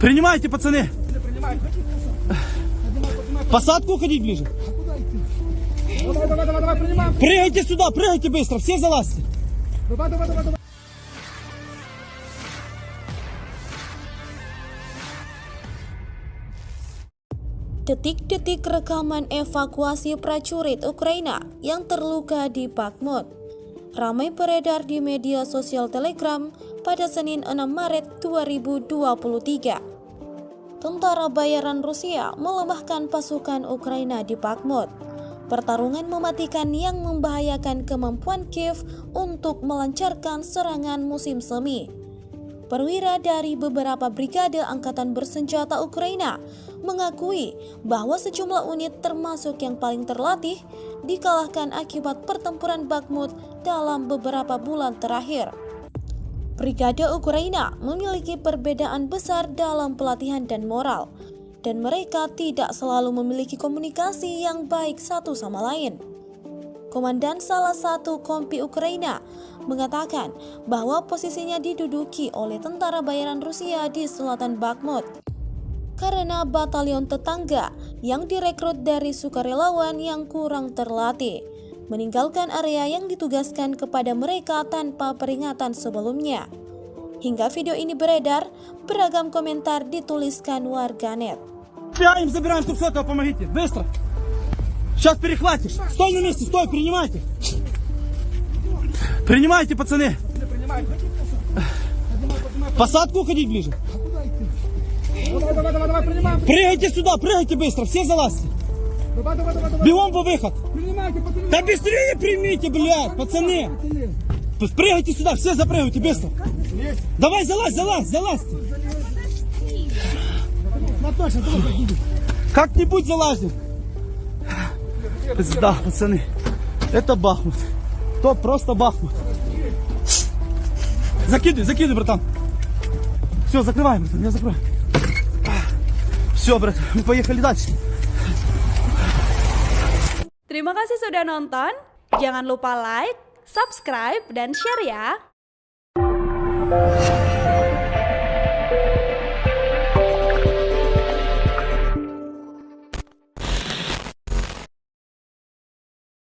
Принимайте, пацаны. Посадку уходить ближе. Давай, принимаем. Прыгайте сюда, прыгайте быстро, все залазьте. Давай. Detik-detik rekaman evakuasi prajurit Ukraina yang terluka di Bakhmut ramai beredar di media sosial Telegram pada Senin 6 Maret 2023. Tentara bayaran Rusia melemahkan pasukan Ukraina di Bakhmut. Pertarungan mematikan yang membahayakan kemampuan Kiev untuk melancarkan serangan musim semi. Perwira dari beberapa brigade angkatan bersenjata Ukraina mengakui bahwa sejumlah unit termasuk yang paling terlatih dikalahkan akibat pertempuran Bakhmut dalam beberapa bulan terakhir. Brigade Ukraina memiliki perbedaan besar dalam pelatihan dan moral, dan mereka tidak selalu memiliki komunikasi yang baik satu sama lain. Komandan salah satu kompi Ukraina mengatakan bahwa posisinya diduduki oleh tentara bayaran Rusia di selatan Bakhmut karena batalion tetangga yang direkrut dari sukarelawan yang kurang terlatih meninggalkan area yang ditugaskan kepada mereka tanpa peringatan sebelumnya. Hingga video ini beredar, beragam komentar dituliskan warganet. Забираем 300-го, помогите, быстро. Сейчас перехватишь. Стой на месте, стой, принимайте. Принимайте, пацаны. Посадку уходить ближе. Давай, принимаем. Прыгайте сюда, прыгайте быстро, все залазьте. Давай. Бегом по выход. Принимайте, пацаны. Да быстрее примите, блядь, пацаны. Прыгайте сюда, все запрыгайте быстро. Давай, залазьте. Как-нибудь залазим. Да, пацаны, это Бахмут. То просто Бахмут. Закидывай, братан. Все, закрываем, братан, я закрою. Все, брат, мы поехали дальше. Terima kasih sudah nonton. Jangan lupa like, subscribe, dan share ya.